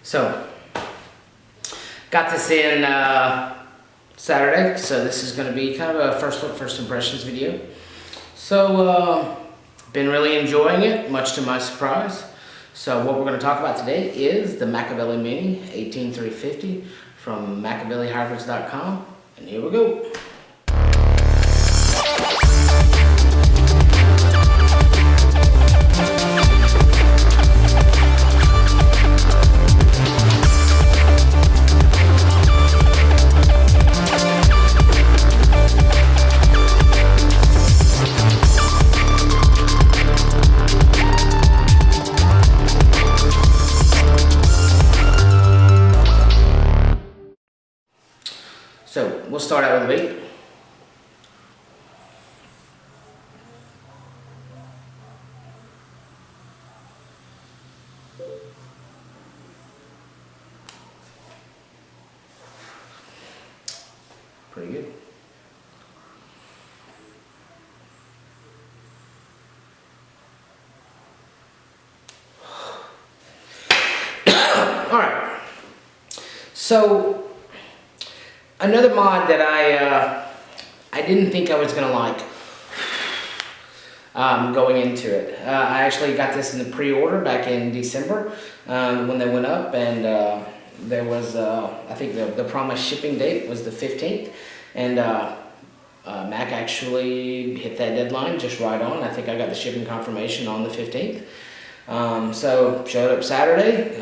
So, got this in Saturday, so this is going to be kind of a first look, first impressions video. So, been really enjoying it, much to my surprise. So what we're going to talk about today is the Macaveli Mini 18350 from MacaveliHybrids.com, and here we go. So we'll start out with the weight. Pretty good. All right. So another mod that I didn't think I was gonna like going into it. I actually got this in the pre-order back in December when they went up, and there was I think the promised shipping date was the 15th, and Mac actually hit that deadline just right on. I think I got the shipping confirmation on the 15th. So showed up Saturday.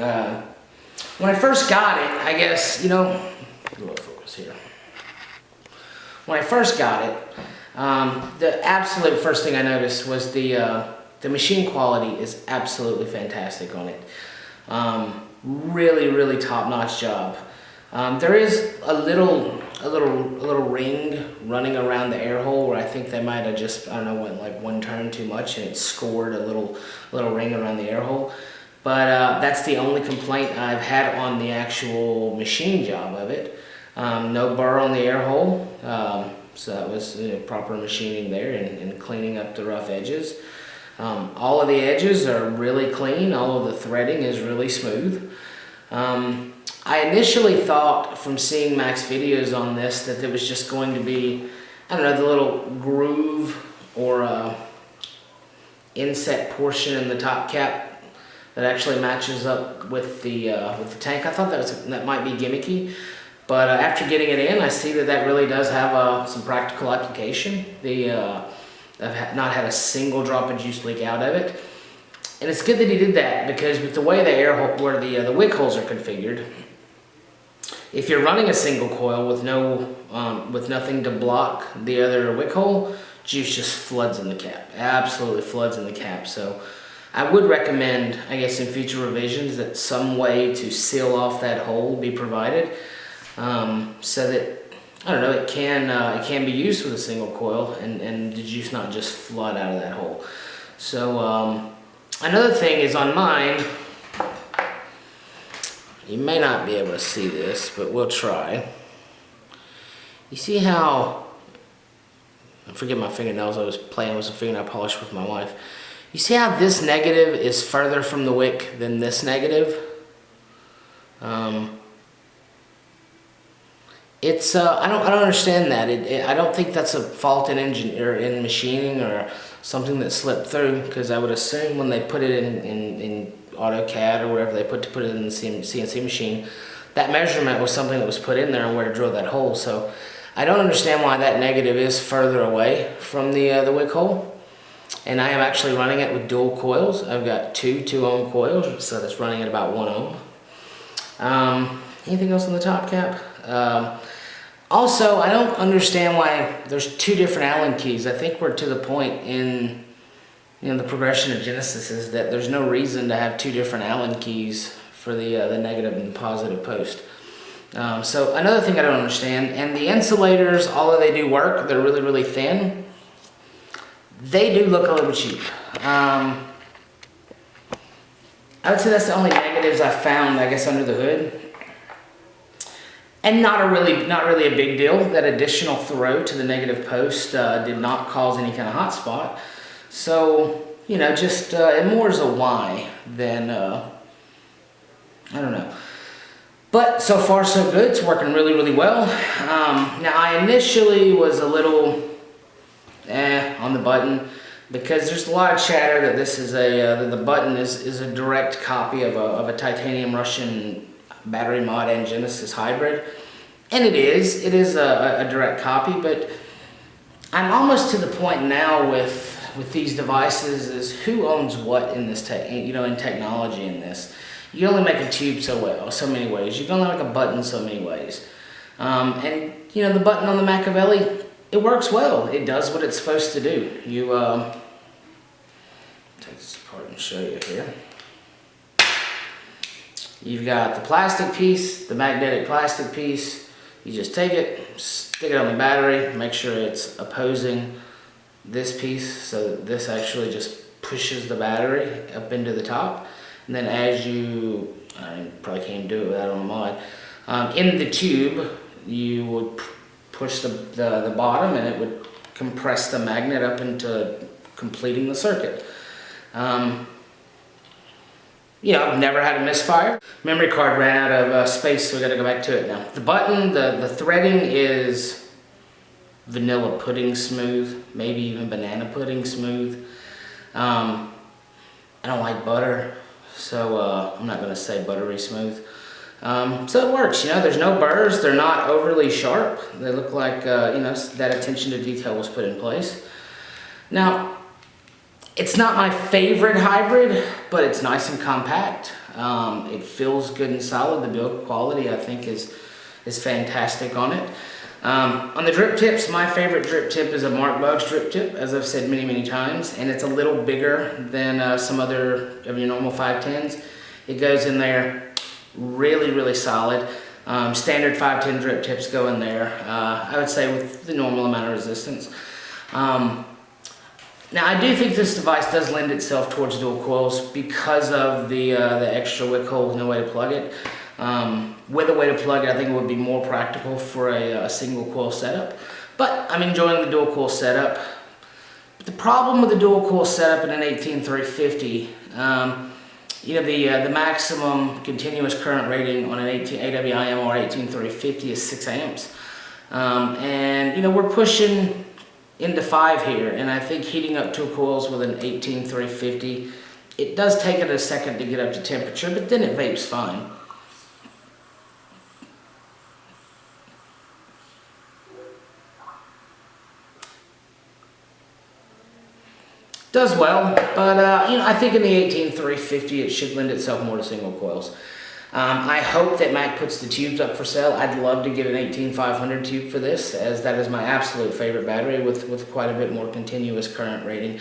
When I first got it, I guess, you know, a little focus here. When I first got it, the absolute first thing I noticed was the machine quality is absolutely fantastic on it. Really top-notch job. There is a little ring running around the air hole where I think they might have just, I don't know, went like one turn too much and it scored a little ring around the air hole. But that's the only complaint I've had on the actual machine job of it. No burr on the air hole, so that was proper machining there and cleaning up the rough edges. All of the edges are really clean. All of the threading is really smooth. I initially thought from seeing Mac's videos on this that there was just going to be, I don't know, the little groove or inset portion in the top cap that actually matches up with the tank. I thought that might be gimmicky. But after getting it in, I see that really does have some practical application. I've not had a single drop of juice leak out of it. And it's good that he did that, because with the way the air hole, where the wick holes are configured, if you're running a single coil with nothing to block the other wick hole, juice just floods in the cap. Absolutely floods in the cap. So I would recommend, I guess in future revisions, that some way to seal off that hole be provided. So that, I don't know, it can be used with a single coil and the juice not just flood out of that hole. So another thing is on mine, you may not be able to see this, but we'll try. You see how, I forget my fingernails, I was playing with some fingernail polish with my wife. You see how this negative is further from the wick than this negative? It's I don't understand that. I don't think that's a fault in in machining or something that slipped through, because I would assume when they put it in AutoCAD or whatever they put it in the CNC machine, that measurement was something that was put in there and where to drill that hole. So I don't understand why that negative is further away from the wick hole. And I am actually running it with dual coils. I've got two 2-ohm coils, so that's running at about 1 ohm. Anything else on the top cap? Also, I don't understand why there's 2 different Allen keys. I think we're to the point in the progression of Genesis is that there's no reason to have 2 different Allen keys for the negative and positive post. So another thing I don't understand, and the insulators, although they do work, they're really thin. They do look a little cheap. I would say that's the only negatives I found, I guess, under the hood. And not really a big deal. That additional throw to the negative post did not cause any kind of hot spot. So, you know, just it more is a why than I don't know. But so far so good, it's working really, really well. Now I initially was a little on the button, because there's a lot of chatter that this is the button is a direct copy of a titanium Russian battery mod and Genesis hybrid. And it is a direct copy, but I'm almost to the point now with these devices is who owns what in this in technology in this. You can only make a tube so many ways. You can only make a button so many ways. And the button on the Macaveli, it works well. It does what it's supposed to do. You take this apart and show you here. You've got the plastic piece, the magnetic plastic piece. You just take it, stick it on the battery, make sure it's opposing this piece so that this actually just pushes the battery up into the top. And then as I probably can't do it without on the mod, in the tube, you would push the bottom and it would compress the magnet up into completing the circuit. I've never had a misfire. Memory card ran out of space, so we gotta go back to it now. The button, the threading is vanilla pudding smooth, maybe even banana pudding smooth. I don't like butter, so I'm not gonna say buttery smooth. So it works, there's no burrs, they're not overly sharp. They look like, that attention to detail was put in place. Now, it's not my favorite hybrid, but it's nice and compact. It feels good and solid. The build quality, I think, is fantastic on it. On the drip tips, my favorite drip tip is a Mark Bugs drip tip, as I've said many, many times, and it's a little bigger than some other of your normal 510s. It goes in there really, really solid. Standard 510 drip tips go in there, I would say with the normal amount of resistance. Now I do think this device does lend itself towards dual coils because of the extra wick hole, no way to plug it. With a way to plug it, I think it would be more practical for a single coil setup. But I'm enjoying the dual coil setup. But the problem with the dual coil setup in an 18350, the maximum continuous current rating on an AWIMR 18350 is 6 amps. And we're pushing into 5 here, and I think heating up two coils with an 18350, it does take it a second to get up to temperature, but then it vapes fine. Does well, but I think in the 18350 it should lend itself more to single coils. I hope that Mac puts the tubes up for sale. I'd love to get an 18500 tube for this, as that is my absolute favorite battery with quite a bit more continuous current rating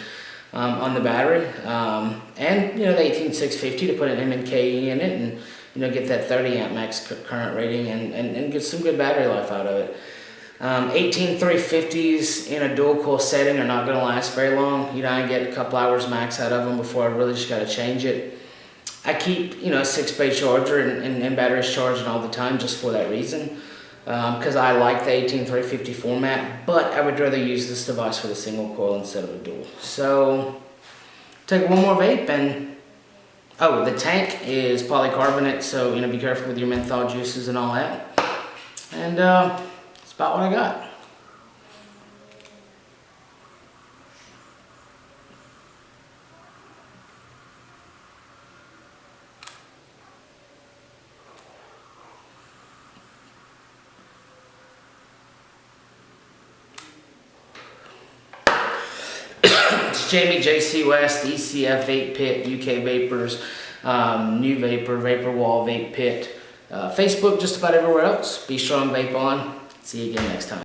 on the battery. And the 18650 to put an MNKE in it and get that 30 amp max current rating and get some good battery life out of it. 18350s in a dual coil setting are not going to last very long. I get a couple hours max out of them before I really just got to change it. I keep, a 6-bay charger and batteries charging all the time just for that reason, because I like the 18350 format, but I would rather use this device with a single coil instead of a dual. So, take one more vape and, the tank is polycarbonate, so, be careful with your menthol juices and all that. And, that's about what I got. It's Jamie JC West, ECF Vape Pit, UK Vapors, New Vapor, Vapor Wall Vape Pit, Facebook, just about everywhere else. Be strong, vape on. See you again next time.